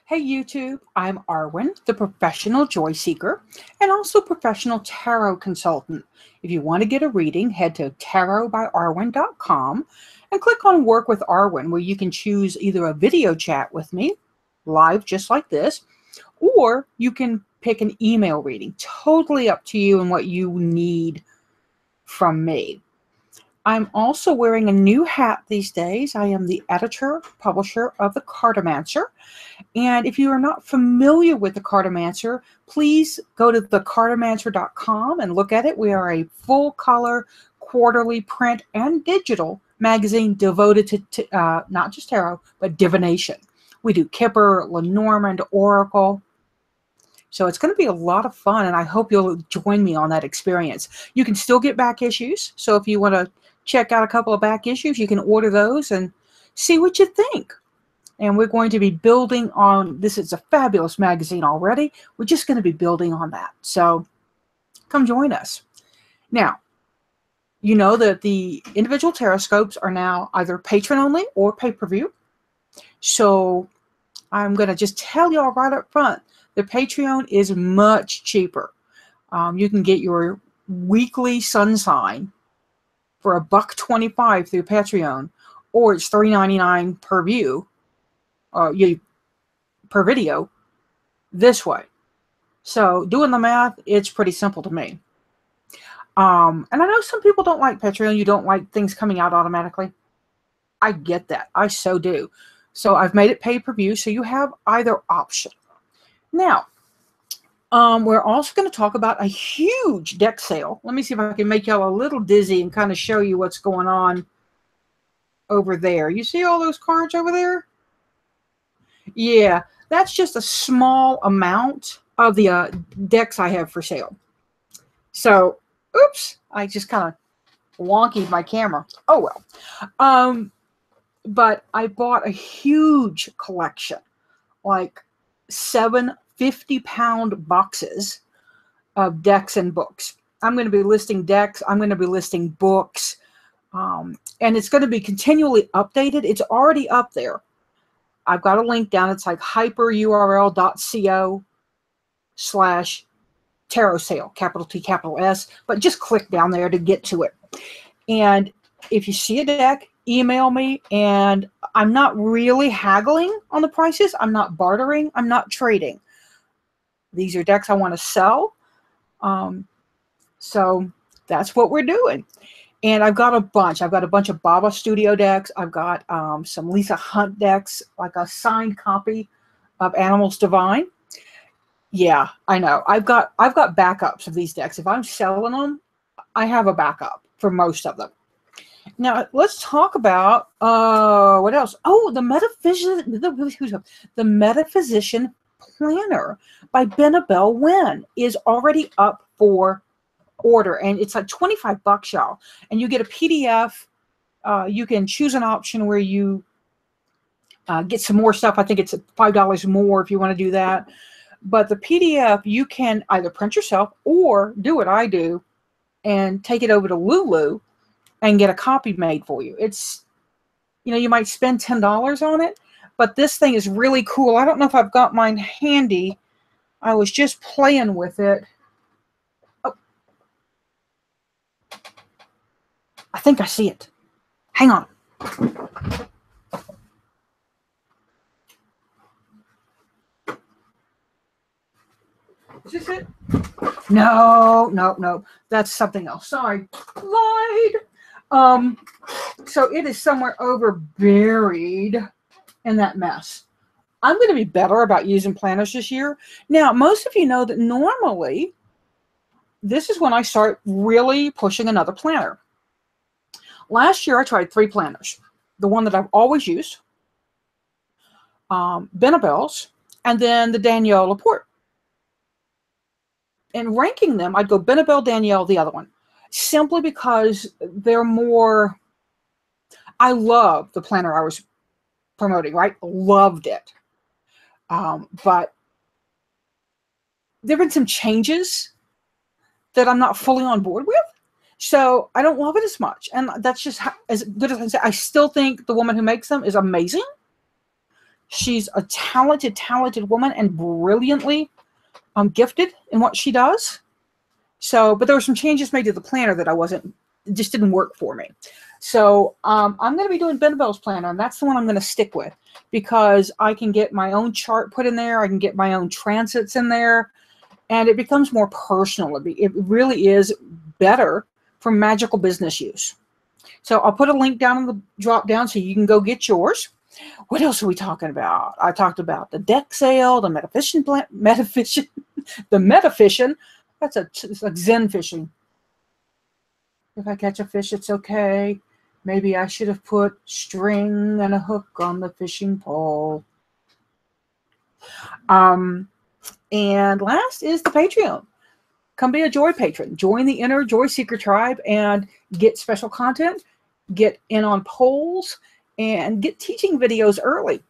Hey YouTube, I'm Arwen, the professional joy seeker and also professional tarot consultant. If you want to get a reading, head to tarotbyarwen.com and click on Work with Arwen, where you can choose either a video chat with me, live just like this, or you can pick an email reading. Totally up to you and what you need from me. I'm also wearing a new hat these days. I am the editor, publisher of the Cartomancer. And if you are not familiar with the Cartomancer, please go to thecartomancer.com and look at it. We are a full-color, quarterly print and digital magazine devoted to not just tarot, but divination. We do Kipper, Lenormand, Oracle. So it's going to be a lot of fun, and I hope you'll join me on that experience. You can still get back issues. So if you want to check out a couple of back issues, you can order those and see what you think. And we're going to be building on this. It's a fabulous magazine already. We're just going to be building on that. So come join us. Now, you know that the individual Tarotscopes are now either patron only or pay-per-view. So I'm going to just tell y'all right up front, the Patreon is much cheaper. You can get your weekly sun sign for $1.25 through Patreon, or it's $3.99 per view. Per video this way. So doing the math, it's pretty simple to me. And I know some people don't like Patreon. You don't like things coming out automatically. I get that. I so do. So I've made it pay-per-view, so you have either option. Now, we're also going to talk about a huge deck sale. Let me see if I can make y'all a little dizzy and kind of show you what's going on over there. You see all those cards over there? Yeah, that's just a small amount of the decks I have for sale. So, oops, I just kind of wonkied my camera. Oh, well. But I bought a huge collection, like 7 50-pound boxes of decks and books. I'm going to be listing decks. I'm going to be listing books. And it's going to be continually updated. It's already up there. I've got a link down. It's like hyperurl.co/tarot sale, capital T, capital S. But just click down there to get to it. And if you see a deck, email me. And I'm not really haggling on the prices. I'm not bartering. I'm not trading. These are decks I want to sell. So that's what we're doing. And I've got a bunch. I've got a bunch of Baba Studio decks. I've got some Lisa Hunt decks, like a signed copy of Animals Divine. Yeah, I know. I've got backups of these decks. If I'm selling them, I have a backup for most of them. Now let's talk about what else? Oh, the Metaphysician Planner by Benabel Wynn is already up for order, and it's like $25, y'all, and you get a PDF. You can choose an option where you get some more stuff. I think it's $5 more if you want to do that, but the PDF you can either print yourself or do what I do and take it over to Lulu and get a copy made for you. It's, you know, you might spend $10 on it, but this thing is really cool. I don't know if I've got mine handy. I was just playing with it. I think I see it. Hang on. Is this it? No. That's something else. Sorry. Lied. So it is somewhere over buried in that mess. I'm going to be better about using planners this year. Now, most of you know that normally this is when I start really pushing another planner. Last year, I tried 3 planners. The one that I've always used, Benabel's, and then the Danielle Laporte. And ranking them, I'd go Benabel, Danielle, the other one, simply because they're more. I love the planner I was promoting, right? Loved it. But there have been some changes that I'm not fully on board with. So I don't love it as much. And that's just as good as I say. I still think the woman who makes them is amazing. She's a talented woman and brilliantly gifted in what she does. So, but there were some changes made to the planner that it just didn't work for me. So I'm going to be doing Benabelle's planner, and that's the one I'm going to stick with because I can get my own chart put in there. I can get my own transits in there, and it becomes more personal. It really is better for magical business use. So I'll put a link down in the drop down so you can go get yours. What else are we talking about? I talked about the deck sale, the metaphysian. It's like Zen fishing. If I catch a fish, it's okay. Maybe I should have put string and a hook on the fishing pole. And last is the Patreon. Come be a Joy patron. Join the Inner Joy Seeker tribe and get special content, get in on polls, and get teaching videos early.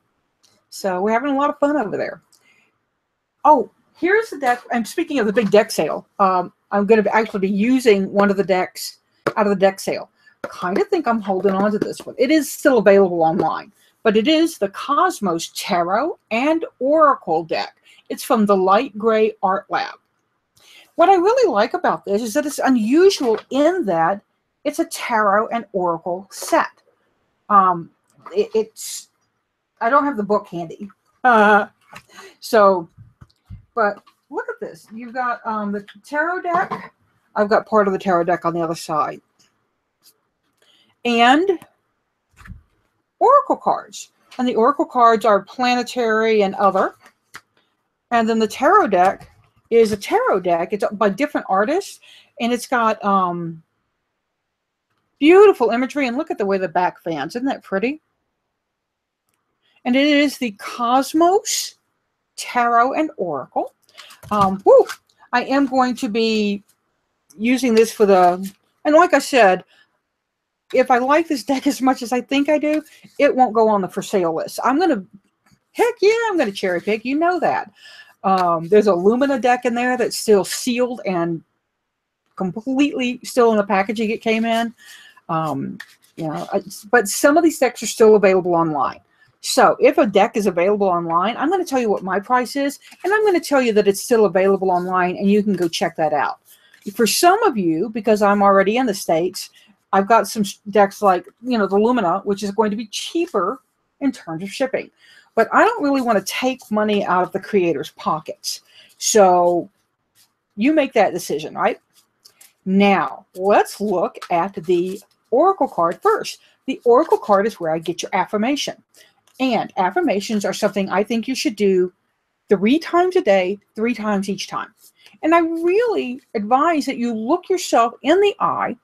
So we're having a lot of fun over there. Oh, here's the deck. I'm speaking of the big deck sale. I'm going to actually be using one of the decks out of the deck sale. Kind of think I'm holding on to this one. It is still available online, but it is the Cosmos Tarot and Oracle deck. It's from the Light Gray Art Lab. What I really like about this is that it's unusual in that it's a tarot and oracle set. It's I don't have the book handy, so but look at this. You've got the tarot deck. I've got part of the tarot deck on the other side, and oracle cards. And the oracle cards are planetary and other. And then the tarot deck is a tarot deck. It's by different artists, and it's got beautiful imagery. And look at the way the back fans. Isn't that pretty? And it is the Cosmos Tarot and Oracle. I am going to be using this for and like I said, if I like this deck as much as I think I do, it won't go on the for sale list. I'm going to cherry pick. You know that. There's a Lumina deck in there that's still sealed and completely still in the packaging it came in. But some of these decks are still available online. So if a deck is available online, I'm going to tell you what my price is, and I'm going to tell you that it's still available online, and you can go check that out. For some of you, because I'm already in the States, I've got some decks like, the Lumina, which is going to be cheaper in terms of shipping. But I don't really want to take money out of the creators' pockets. So you make that decision, right? Now, let's look at the Oracle card first. The Oracle card is where I get your affirmation. And affirmations are something I think you should do 3 times a day, 3 times each time. And I really advise that you look yourself in the eye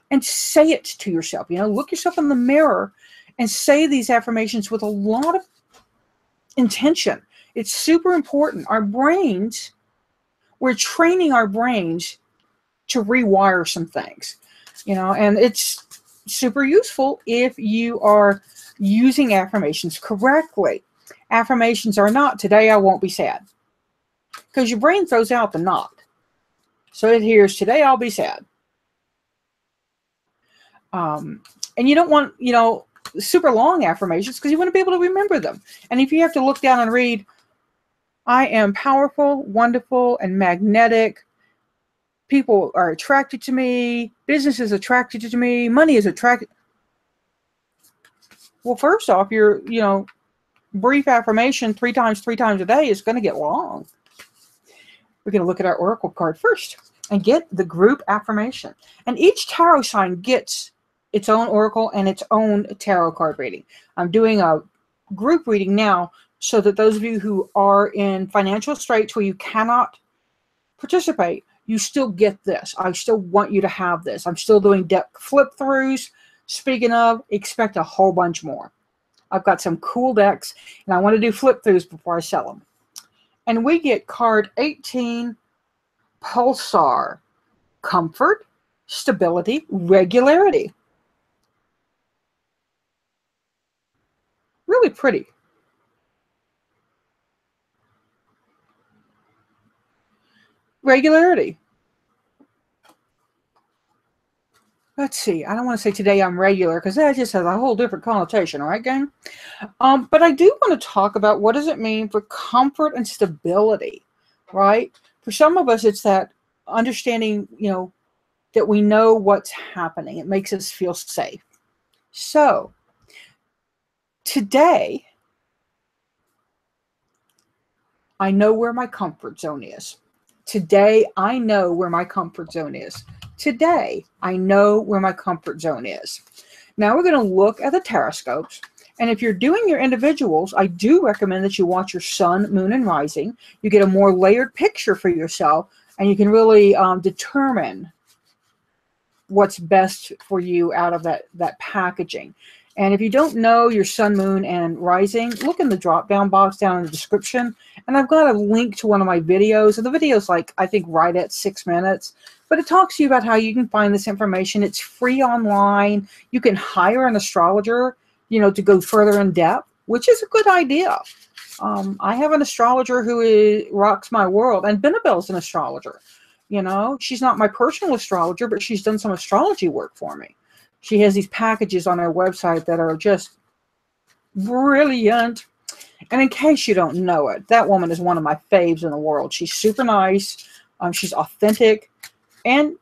and say it to yourself. Look yourself in the mirror and say these affirmations with a lot of intention. It's super important. We're training our brains to rewire some things, and it's super useful if you are using affirmations correctly. Affirmations are not, today I won't be sad, because your brain throws out the not. So it hears, today I'll be sad. And you don't want, super long affirmations because you want to be able to remember them. And if you have to look down and read, I am powerful, wonderful, and magnetic. People are attracted to me. Business is attracted to me. Money is attracted. Well, first off, your, brief affirmation 3 times a day is going to get long. We're going to look at our Oracle card first and get the group affirmation. And each tarot sign gets its own Oracle and its own tarot card reading. I'm doing a group reading now so that those of you who are in financial straits where you cannot participate, you still get this. I still want you to have this. I'm still doing deck flip-throughs. Speaking of, expect a whole bunch more. I've got some cool decks, and I want to do flip-throughs before I sell them. And we get card 18, Pulsar, comfort, stability, regularity. Really pretty. Regularity. let's see. I don't want to say today I'm regular because that just has a whole different connotation, all right, gang? But I do want to talk about what does it mean for comfort and stability, right? For some of us, it's that understanding, that we know what's happening. It makes us feel safe. So today, I know where my comfort zone is. Today, I know where my comfort zone is. Today, I know where my comfort zone is. Now we're going to look at the Tarotscopes. And if you're doing your individuals, I do recommend that you watch your sun, moon, and rising. You get a more layered picture for yourself, and you can really determine what's best for you out of that packaging. And if you don't know your sun, moon, and rising, look in the drop-down box down in the description. And I've got a link to one of my videos. And the video's like, I think, right at 6 minutes. But it talks to you about how you can find this information. It's free online. You can hire an astrologer, to go further in depth, which is a good idea. I have an astrologer who rocks my world. And Benabel's an astrologer. She's not my personal astrologer, but she's done some astrology work for me. She has these packages on her website that are just brilliant. And in case you don't know it, that woman is one of my faves in the world. She's super nice. She's authentic. And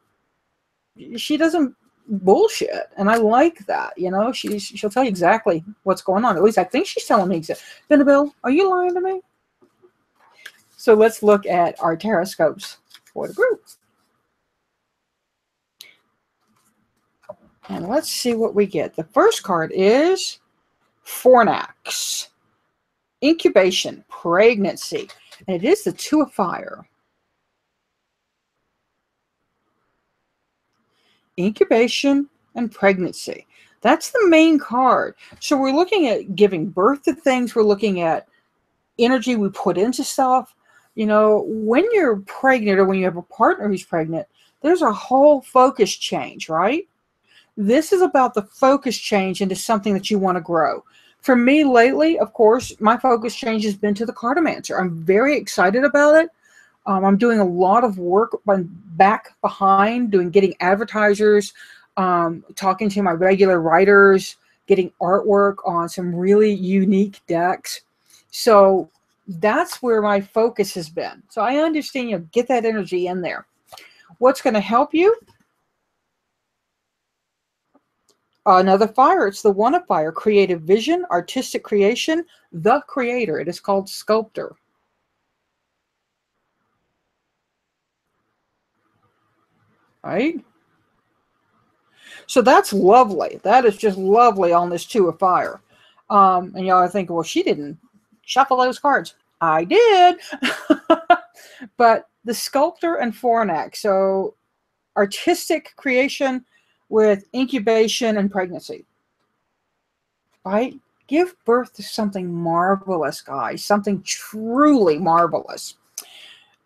she doesn't bullshit. And I like that. She'll tell you exactly what's going on. At least I think she's telling me exactly. Benabel, are you lying to me? So let's look at our Tarotscopes for the group. And let's see what we get. The first card is Fornax, incubation, pregnancy, and it is the Two of Fire. Incubation and pregnancy. That's the main card. So we're looking at giving birth to things. We're looking at energy we put into stuff. When you're pregnant or when you have a partner who's pregnant, there's a whole focus change, right? This is about the focus change into something that you want to grow. For me lately, of course, my focus change has been to the cartomancer. I'm very excited about it. I'm doing a lot of work back behind, getting advertisers, talking to my regular writers, getting artwork on some really unique decks. So that's where my focus has been. So I understand, get that energy in there. What's going to help you? Another fire. It's the One of Fire. Creative vision, artistic creation, the creator. It is called sculptor. Right? So that's lovely. That is just lovely on this Two of Fire. And y'all are thinking, well, she didn't shuffle those cards. I did. But the sculptor and Fornax. So artistic creation with incubation and pregnancy. Right? Give birth to something marvelous, guys. Something truly marvelous.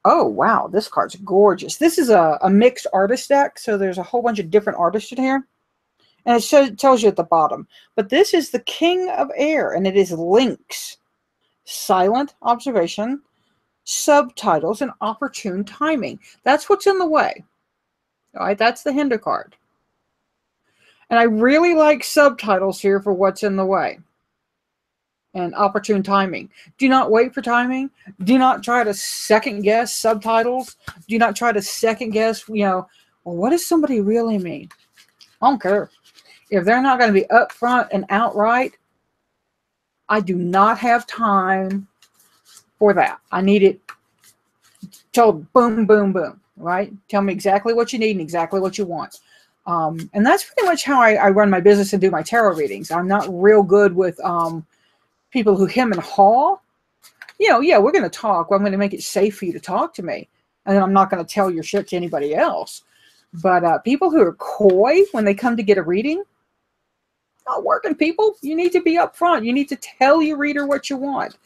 Oh, wow. This card's gorgeous. This is a mixed artist deck. So there's a whole bunch of different artists in here. And it tells you at the bottom. But this is the King of Air. And it is links. Silent observation. Subtitles and opportune timing. That's what's in the way. All right. That's the hinder card. And I really like subtitles here for what's in the way. And opportune timing. Do not wait for timing. Do not try to second guess subtitles. Do not try to second guess, well, what does somebody really mean? I don't care. If they're not going to be upfront and outright, I do not have time for that. I need it told boom, boom, boom, right? Tell me exactly what you need and exactly what you want. And that's pretty much how I run my business and do my tarot readings. I'm not real good with people who hem and haw. Yeah, we're going to talk. Well, I'm going to make it safe for you to talk to me. And then I'm not going to tell your shit to anybody else. But people who are coy when they come to get a reading, not working, people. You need to be upfront. You need to tell your reader what you want.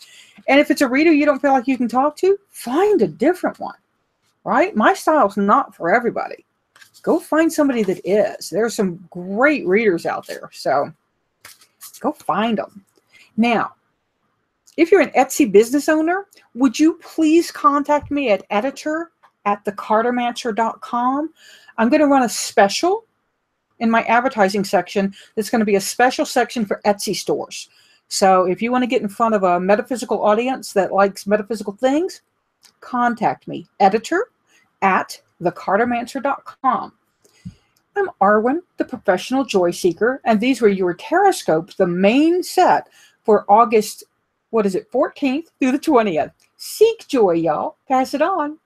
And if it's a reader you don't feel like you can talk to, find a different one, right? My style's not for everybody. Go find somebody that is. There are some great readers out there. So go find them. Now, if you're an Etsy business owner, would you please contact me at editor@thecartomancer.com. I'm going to run a special in my advertising section that's going to be a special section for Etsy stores. So if you want to get in front of a metaphysical audience that likes metaphysical things, contact me, editor@thecartomancer.com. I'm Arwen, the professional joy seeker, and these were your Tarotscopes, the main set for August, 14th through the 20th. Seek joy, y'all. Pass it on.